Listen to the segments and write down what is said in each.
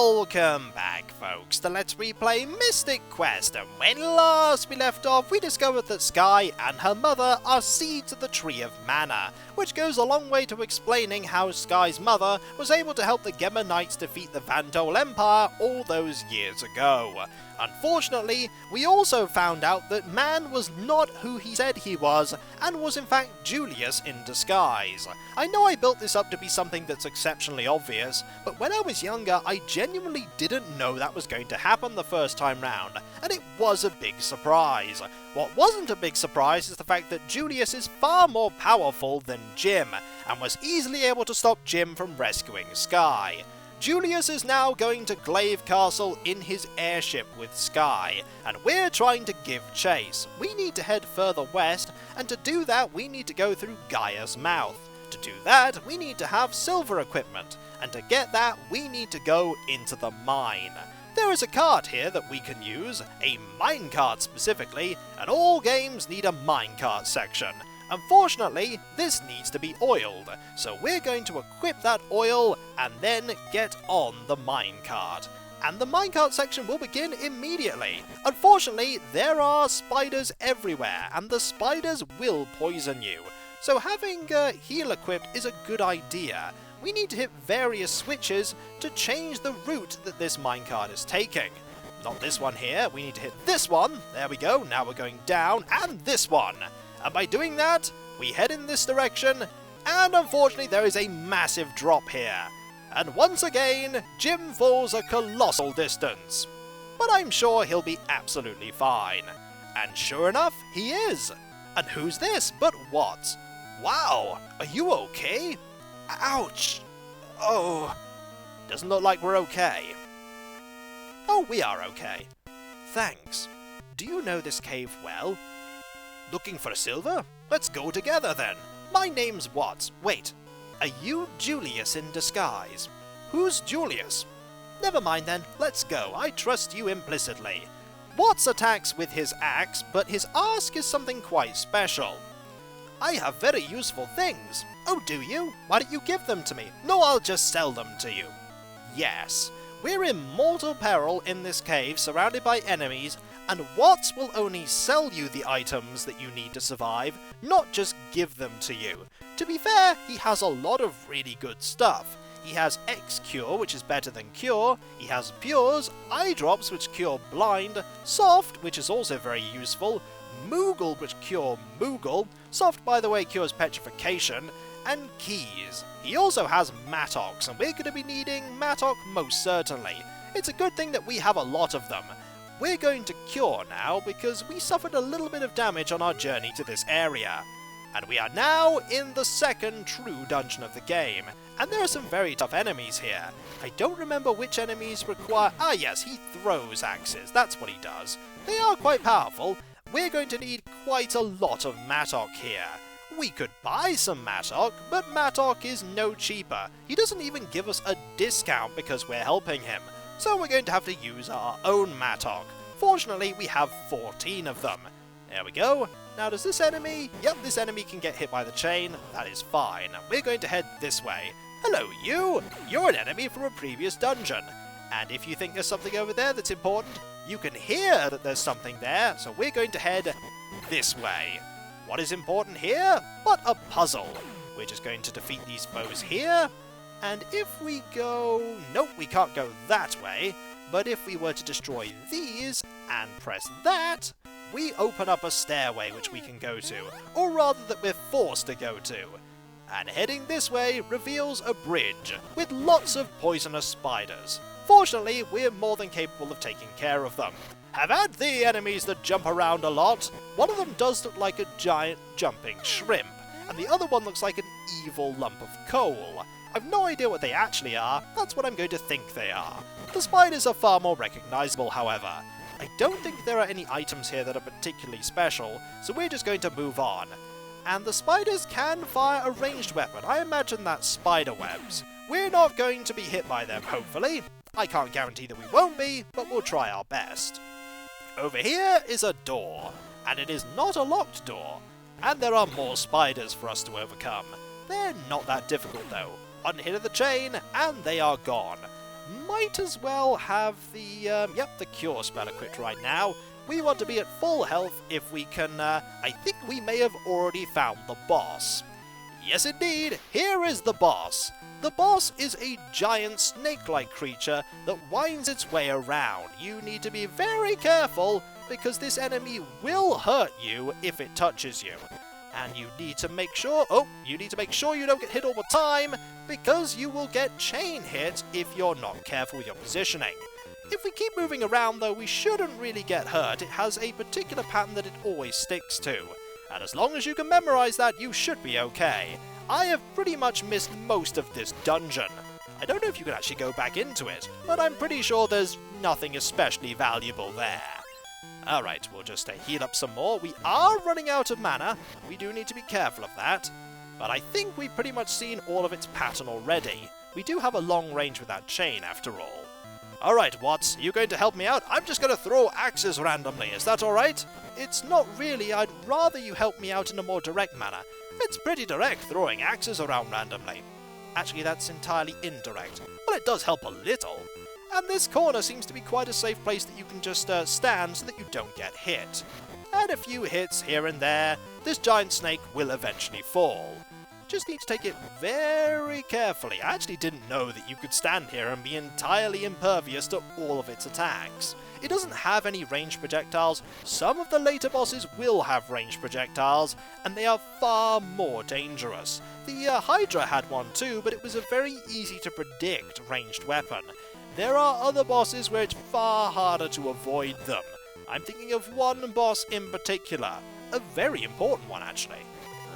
Welcome back, folks, to Let's Replay Mystic Quest, and when last we left off, we discovered that Sky and her mother are seeds of the Tree of Mana, which goes a long way to explaining how Sky's mother was able to help the Gemma Knights defeat the Vandal Empire all those years ago. Unfortunately, we also found out that Man was not who he said he was, and was in fact Julius in disguise. I know I built this up to be something that's exceptionally obvious, but when I was younger I genuinely didn't know that was going to happen the first time round, and it was a big surprise. What wasn't a big surprise is the fact that Julius is far more powerful than Jim, and was easily able to stop Jim from rescuing Sky. Julius is now going to Glaive Castle in his airship with Sky, and we're trying to give chase. We need to head further west, and to do that we need to go through Gaia's mouth. To do that, we need to have silver equipment, and to get that, we need to go into the mine. There is a cart here that we can use, a minecart specifically, and all games need a minecart section. Unfortunately, this needs to be oiled, so we're going to equip that oil and then get on the minecart. And the minecart section will begin immediately. Unfortunately, there are spiders everywhere, and the spiders will poison you. So having heal equipped is a good idea. We need to hit various switches to change the route that this minecart is taking. Not this one here, we need to hit this one, there we go, now we're going down, and this one. And by doing that, we head in this direction, and unfortunately there is a massive drop here. And once again, Jim falls a colossal distance. But I'm sure he'll be absolutely fine. And sure enough, he is. And who's this but what? Wow, are you okay? Ouch! Oh, doesn't look like we're okay. Oh, we are okay. Thanks. Do you know this cave well? Looking for silver? Let's go together then. My name's Watts. Wait, are you Julius in disguise? Who's Julius? Never mind then, let's go. I trust you implicitly. Watts attacks with his axe, but his ask is something quite special. I have very useful things. Oh, do you? Why don't you give them to me? No, I'll just sell them to you. Yes, we're in mortal peril in this cave, surrounded by enemies, and Watts will only sell you the items that you need to survive, not just give them to you. To be fair, he has a lot of really good stuff. He has X-Cure, which is better than Cure, he has Pures, Eye Drops, which cure Blind, Soft, which is also very useful, Moogle, which cure Moogle, Soft, by the way, cures Petrification, and Keys. He also has Mattocks, and we're going to be needing Mattock most certainly. It's a good thing that we have a lot of them. We're going to Cure now because we suffered a little bit of damage on our journey to this area. And we are now in the second true dungeon of the game, and there are some very tough enemies here. I don't remember which enemies require... Ah yes, he throws axes, that's what he does. They are quite powerful. We're going to need quite a lot of Mattock here. We could buy some Mattock, but Mattock is no cheaper. He doesn't even give us a discount because we're helping him. So we're going to have to use our own Mattock. Fortunately, we have 14 of them. There we go. Now does this enemy... Yep, this enemy can get hit by the chain. That is fine. We're going to head this way. Hello, you! You're an enemy from a previous dungeon. And if you think there's something over there that's important, you can hear that there's something there, so we're going to head this way. What is important here? What a puzzle. We're just going to defeat these foes here. And if we go... Nope, we can't go that way. But if we were to destroy these and press that, we open up a stairway which we can go to. Or rather that we're forced to go to. And heading this way reveals a bridge with lots of poisonous spiders. Fortunately, we're more than capable of taking care of them. Have at the enemies that jump around a lot. One of them does look like a giant jumping shrimp, and the other one looks like an evil lump of coal. I've no idea what they actually are, that's what I'm going to think they are. The spiders are far more recognisable, however. I don't think there are any items here that are particularly special, so we're just going to move on. And the spiders can fire a ranged weapon. I imagine that's spider webs. We're not going to be hit by them, hopefully. I can't guarantee that we won't be, but we'll try our best. Over here is a door, and it is not a locked door. And there are more spiders for us to overcome. They're not that difficult though. One hit of the chain, and they are gone. might as well have the cure spell equipped right now. We want to be at full health if we can, I think we may have already found the boss. Yes indeed, here is the boss. The boss is a giant snake-like creature that winds its way around. You need to be very careful because this enemy will hurt you if it touches you. And you need to make sure, you don't get hit all the time because you will get chain hit if you're not careful with your positioning. If we keep moving around though, we shouldn't really get hurt. It has a particular pattern that it always sticks to. And as long as you can memorize that, you should be okay. I have pretty much missed most of this dungeon. I don't know if you can actually go back into it, but I'm pretty sure there's nothing especially valuable there. Alright, we'll just heal up some more. We are running out of mana. We do need to be careful of that. But I think we've pretty much seen all of its pattern already. We do have a long range with that chain after all. Alright, Watts, are you going to help me out? I'm just going to throw axes randomly, is that alright? It's not really. I'd rather you help me out in a more direct manner. It's pretty direct, throwing axes around randomly. Actually, that's entirely indirect. Well, it does help a little. And this corner seems to be quite a safe place that you can just stand so that you don't get hit. And a few hits here and there, this giant snake will eventually fall. Just need to take it very carefully. I actually didn't know that you could stand here and be entirely impervious to all of its attacks. It doesn't have any ranged projectiles. Some of the later bosses will have ranged projectiles, and they are far more dangerous. The Hydra had one too, but it was a very easy to predict ranged weapon. There are other bosses where it's far harder to avoid them. I'm thinking of one boss in particular, a very important one actually.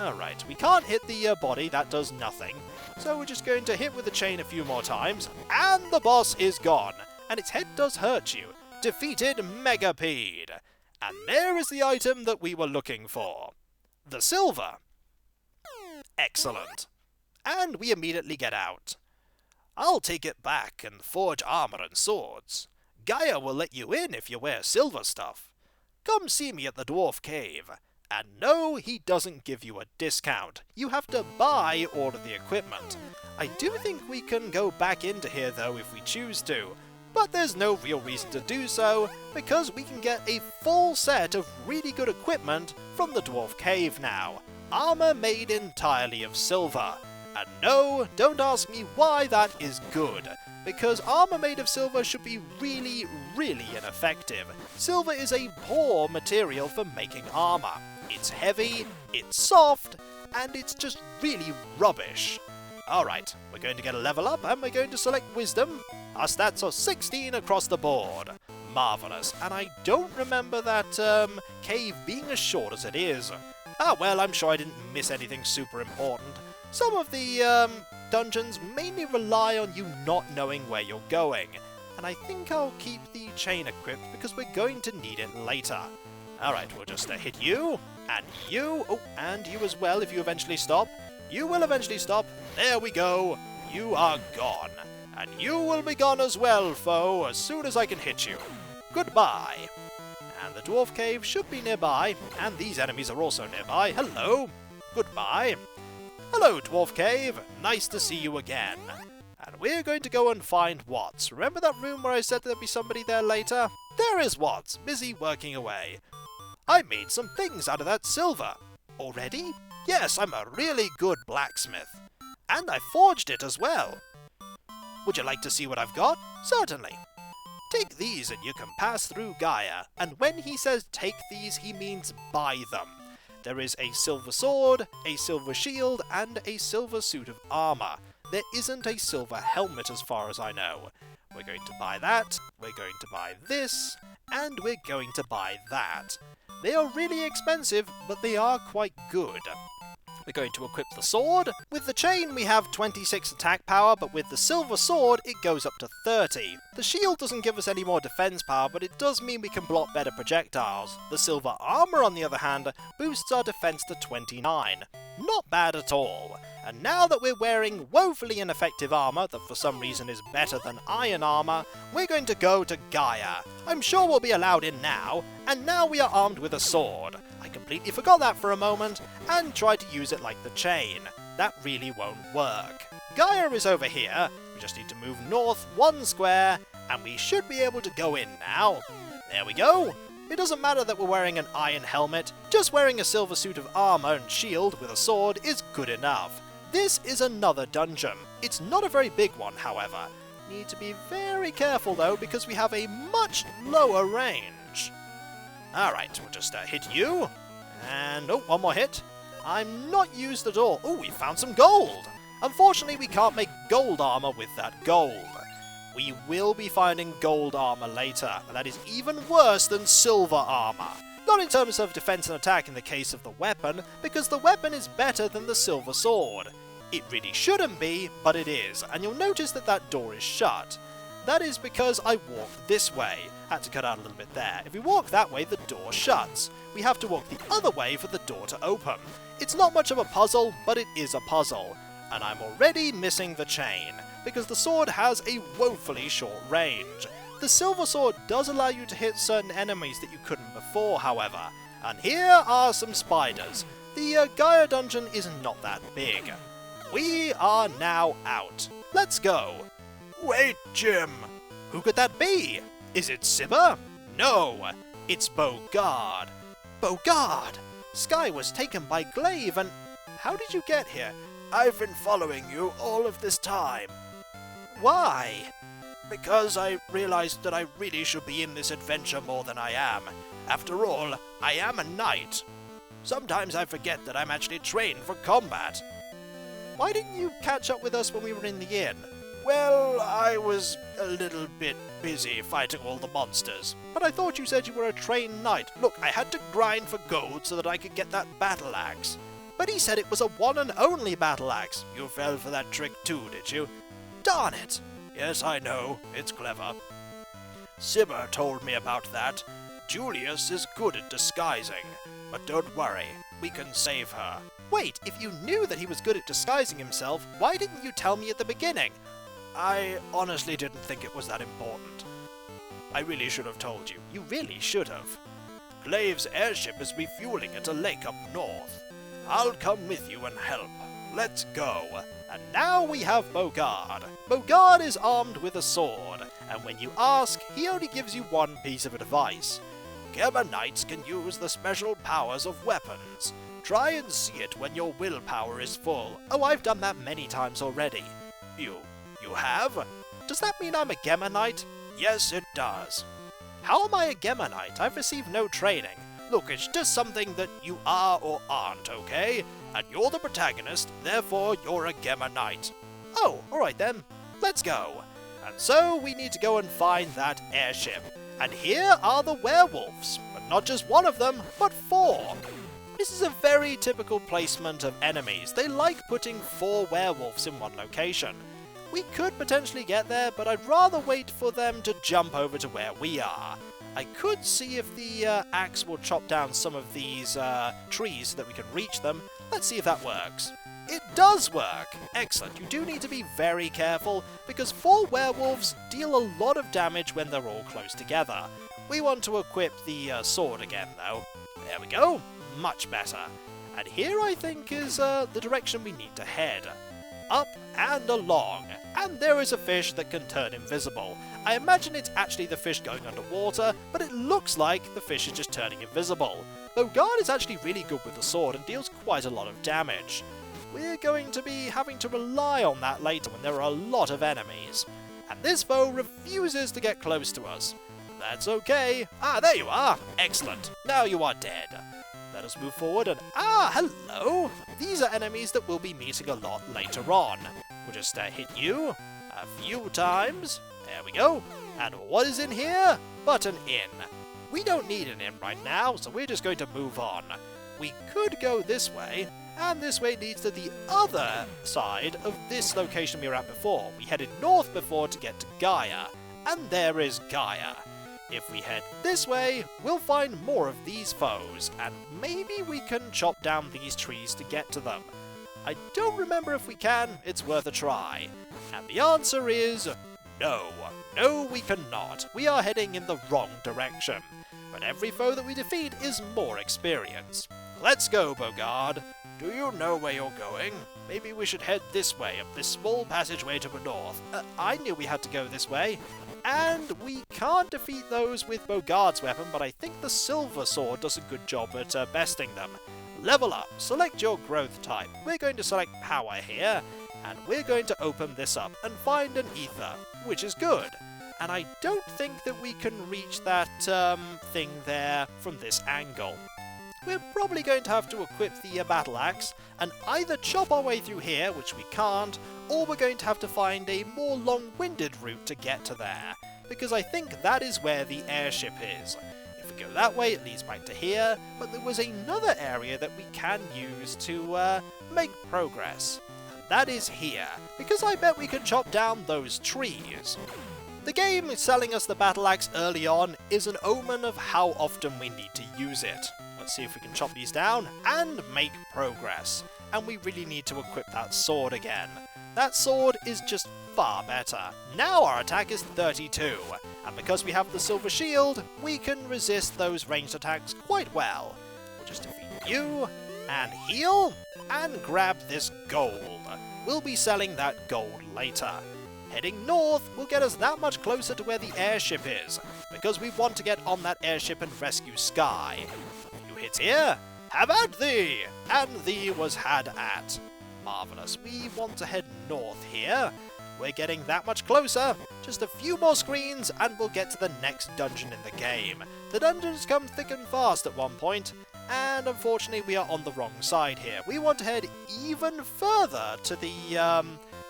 Alright, we can't hit the body, that does nothing. So we're just going to hit with the chain a few more times, and the boss is gone. And its head does hurt you. Defeated Megapede. And there is the item that we were looking for. The silver. Excellent. And we immediately get out. I'll take it back and forge armor and swords. Gaia will let you in if you wear silver stuff. Come see me at the dwarf cave. And no, he doesn't give you a discount. You have to buy all of the equipment. I do think we can go back into here though if we choose to, but there's no real reason to do so, because we can get a full set of really good equipment from the dwarf cave now. Armor made entirely of silver. And no, don't ask me why that is good, because armor made of silver should be really, really ineffective. Silver is a poor material for making armor. It's heavy, it's soft, and it's just really rubbish. Alright, we're going to get a level up and we're going to select Wisdom. Our stats are 16 across the board. Marvellous. And I don't remember that cave being as short as it is. Ah well, I'm sure I didn't miss anything super important. Some of the dungeons mainly rely on you not knowing where you're going. And I think I'll keep the chain equipped because we're going to need it later. Alright, we'll just hit you, and you, and you as well if you eventually stop. You will eventually stop. There we go. You are gone. And you will be gone as well, foe, as soon as I can hit you. Goodbye. And the dwarf cave should be nearby, and these enemies are also nearby. Hello. Goodbye. Hello, dwarf cave. Nice to see you again. And we're going to go and find Watts. Remember that room where I said there'd be somebody there later? There is Watts, busy working away. I made some things out of that silver. Already? Yes, I'm a really good blacksmith. And I forged it as well. Would you like to see what I've got? Certainly. Take these and you can pass through Gaia. And when he says take these, he means buy them. There is a silver sword, a silver shield, and a silver suit of armor. There isn't a silver helmet as far as I know. We're going to buy that, we're going to buy this, and we're going to buy that. They are really expensive, but they are quite good. We're going to equip the sword. With the chain we have 26 attack power, but with the silver sword it goes up to 30. The shield doesn't give us any more defense power, but it does mean we can block better projectiles. The silver armor, on the other hand, boosts our defense to 29. Not bad at all. And now that we're wearing woefully ineffective armor that for some reason is better than iron armor, we're going to go to Gaia. I'm sure we'll be allowed in now, and now we are armed with a sword. I completely forgot that for a moment, and tried to use it like the chain. That really won't work. Gaia is over here, We just need to move north 1 square, and we should be able to go in now. There we go. It doesn't matter that we're wearing an iron helmet, just wearing a silver suit of armor and shield with a sword is good enough. This is another dungeon. It's not a very big one, however. Need to be very careful though, because we have a much lower range. Alright, we'll just hit you. And, oh, 1 more hit. I'm not used at all. Oh, we found some gold! Unfortunately, we can't make gold armor with that gold. We will be finding gold armor later, and that is even worse than silver armor. Not in terms of defense and attack in the case of the weapon, because the weapon is better than the silver sword. It really shouldn't be, but it is, and you'll notice that that door is shut. That is because I walked this way. Had to cut out a little bit there. If we walk that way, the door shuts. We have to walk the other way for the door to open. It's not much of a puzzle, but it is a puzzle. And I'm already missing the chain, because the sword has a woefully short range. The silver sword does allow you to hit certain enemies that you couldn't before, however. And here are some spiders. The Gaia dungeon is not that big. We are now out. Let's go. Wait, Jim. Who could that be? Is it Sibba? No, it's Bogard. Bogard! Sky was taken by Glaive and... How did you get here? I've been following you all of this time. Why? Because I realized that I really should be in this adventure more than I am. After all, I am a knight. Sometimes I forget that I'm actually trained for combat. Why didn't you catch up with us when we were in the inn? Well, I was a little bit busy fighting all the monsters. But I thought you said you were a trained knight. Look, I had to grind for gold so that I could get that battle axe. But he said it was a one and only battle axe. You fell for that trick too, did you? Darn it! Yes, I know. It's clever. Sibba told me about that. Julius is good at disguising. But don't worry, we can save her. Wait, if you knew that he was good at disguising himself, why didn't you tell me at the beginning? I honestly didn't think it was that important. I really should have told you. You really should have. Glaive's airship is refueling at a lake up north. I'll come with you and help. Let's go. And now we have Bogard. Bogard is armed with a sword, and when you ask, he only gives you one piece of advice. Gemma knights can use the special powers of weapons. Try and see it when your willpower is full. Oh, I've done that many times already. You have? Does that mean I'm a Gemma knight? Yes, it does. How am I a Gemma knight? I've received no training. Look, it's just something that you are or aren't, okay? And you're the protagonist, therefore you're a Gemma knight. Oh, alright then. Let's go. And so we need to go and find that airship. And here are the werewolves. But not just one of them, but 4. This is a very typical placement of enemies. They like putting 4 werewolves in one location. We could potentially get there, but I'd rather wait for them to jump over to where we are. I could see if the axe will chop down some of these trees so that we can reach them. Let's see if that works. It does work! Excellent. You do need to be very careful, because 4 werewolves deal a lot of damage when they're all close together. We want to equip the sword again, though. There we go. Much better. And here, I think, is the direction we need to head. Up and along. And there is a fish that can turn invisible. I imagine it's actually the fish going underwater, but it looks like the fish is just turning invisible. Bogard is actually really good with the sword and deals quite a lot of damage. We're going to be having to rely on that later when there are a lot of enemies. And this foe refuses to get close to us. That's okay. Ah, there you are. Excellent. Now you are dead. Let us move forward and... Ah, hello! These are enemies that we'll be meeting a lot later on. We'll just hit you a few times. There we go. And what is in here? But an inn. We don't need an inn right now, so we're just going to move on. We could go this way, and this way leads to the other side of this location we were at before. We headed north before to get to Gaia, and there is Gaia. If we head this way, we'll find more of these foes, and maybe we can chop down these trees to get to them. I don't remember if we can, it's worth a try. And the answer is no. No, we cannot. We are heading in the wrong direction. But every foe that we defeat is more experience. Let's go, Bogard. Do you know where you're going? Maybe we should head this way, up this small passageway to the north. I knew we had to go this way. And we can't defeat those with Bogard's weapon, but I think the silver sword does a good job at besting them. Level up. Select your growth type. We're going to select power here, and we're going to open this up and find an ether, which is good. And I don't think that we can reach that thing there from this angle. We're probably going to have to equip the battle axe and either chop our way through here, which we can't, or we're going to have to find a more long-winded route to get to there, because I think that is where the airship is. If we go that way, it leads back to here, but there was another area that we can use to make progress. And that is here, because I bet we can chop down those trees. The game selling us the battle axe early on is an omen of how often we need to use it. Let's see if we can chop these down and make progress. And we really need to equip that sword again. That sword is just far better. Now our attack is 32, and because we have the silver shield, we can resist those ranged attacks quite well. We'll just defeat you, and heal, and grab this gold. We'll be selling that gold later. Heading north will get us that much closer to where the airship is, because we want to get on that airship and rescue Sky. You hit here, have at thee! And thee was had at. Marvellous. We want to head north here. We're getting that much closer. Just a few more screens and we'll get to the next dungeon in the game. The dungeons come thick and fast at one point, and unfortunately we are on the wrong side here. We want to head even further to the,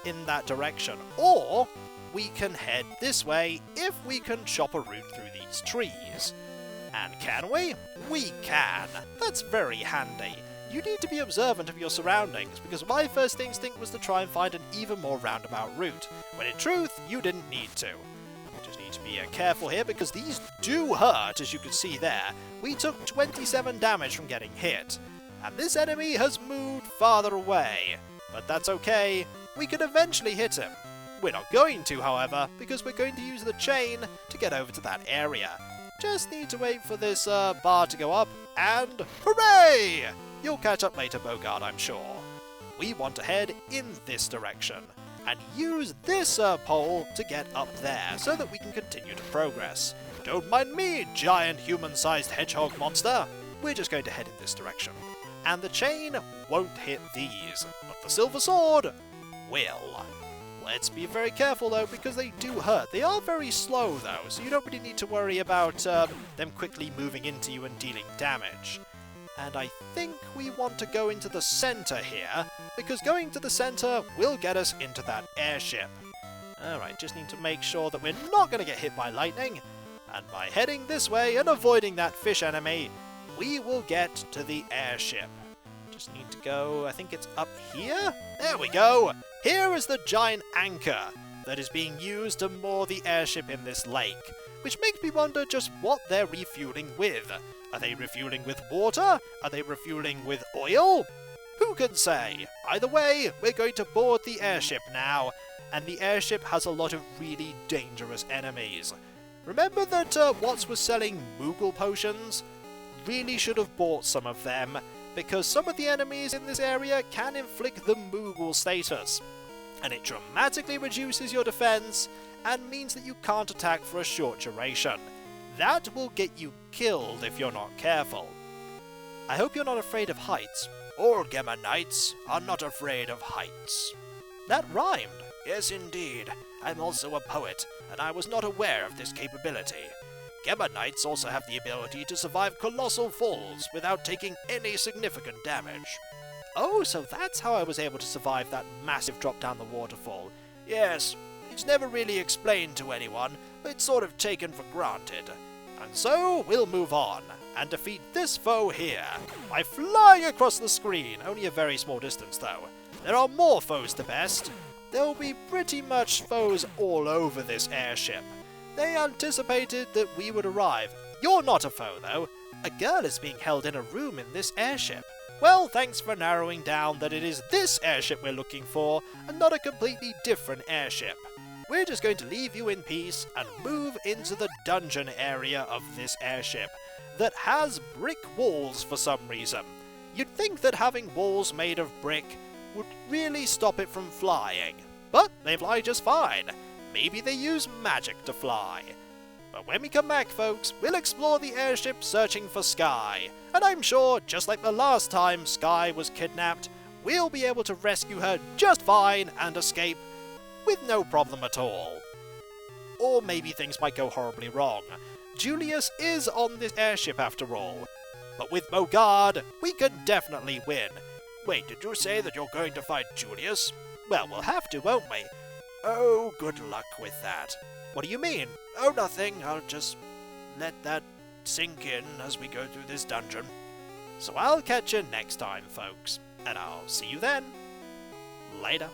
in that direction. Or we can head this way if we can chop a route through these trees. And can we? We can. That's very handy. You need to be observant of your surroundings, because my first instinct was to try and find an even more roundabout route, when in truth, you didn't need to. You just need to be careful here, because these do hurt, as you can see there. We took 27 damage from getting hit, and this enemy has moved farther away. But that's okay, we can eventually hit him. We're not going to, however, because we're going to use the chain to get over to that area. Just need to wait for this bar to go up, and hooray! You'll catch up later, Bogard, I'm sure. We want to head in this direction, and use this pole to get up there, so that we can continue to progress. Don't mind me, giant human-sized hedgehog monster! We're just going to head in this direction. And the chain won't hit these, but the silver sword will. Let's be very careful though, because they do hurt. They are very slow though, so you don't really need to worry about them quickly moving into you and dealing damage. And I think we want to go into the center here, because going to the center will get us into that airship. Alright, just need to make sure that we're not going to get hit by lightning, and by heading this way and avoiding that fish enemy, we will get to the airship. Just need to go, I think it's up here? There we go! Here is the giant anchor that is being used to moor the airship in this lake, which makes me wonder just what they're refueling with. Are they refueling with water? Are they refueling with oil? Who can say? Either way, we're going to board the airship now, and the airship has a lot of really dangerous enemies. Remember that Watts was selling Moogle potions? Really should have bought some of them, because some of the enemies in this area can inflict the Moogle status, and it dramatically reduces your defense and means that you can't attack for a short duration. That will get you killed if you're not careful. I hope you're not afraid of heights. All Gemma Knights are not afraid of heights. That rhymed. Yes, indeed. I'm also a poet, and I was not aware of this capability. Gemma Knights also have the ability to survive colossal falls without taking any significant damage. Oh, so that's how I was able to survive that massive drop down the waterfall. Yes, it's never really explained to anyone, but it's sort of taken for granted. And so, we'll move on, and defeat this foe here, by flying across the screen, only a very small distance though. There are more foes to best. There will be pretty much foes all over this airship. They anticipated that we would arrive. You're not a foe though. A girl is being held in a room in this airship. Well, thanks for narrowing down that it is this airship we're looking for, and not a completely different airship. We're just going to leave you in peace and move into the dungeon area of this airship that has brick walls for some reason. You'd think that having walls made of brick would really stop it from flying, but they fly just fine. Maybe they use magic to fly. But when we come back, folks, we'll explore the airship searching for Sky, and I'm sure, just like the last time Sky was kidnapped, we'll be able to rescue her just fine and escape with no problem at all. Or maybe things might go horribly wrong. Julius is on this airship after all. But with Bogard, we can definitely win. Wait, did you say that you're going to fight Julius? Well, we'll have to, won't we? Oh, good luck with that. What do you mean? Oh, nothing. I'll just let that sink in as we go through this dungeon. So I'll catch you next time, folks. And I'll see you then. Later.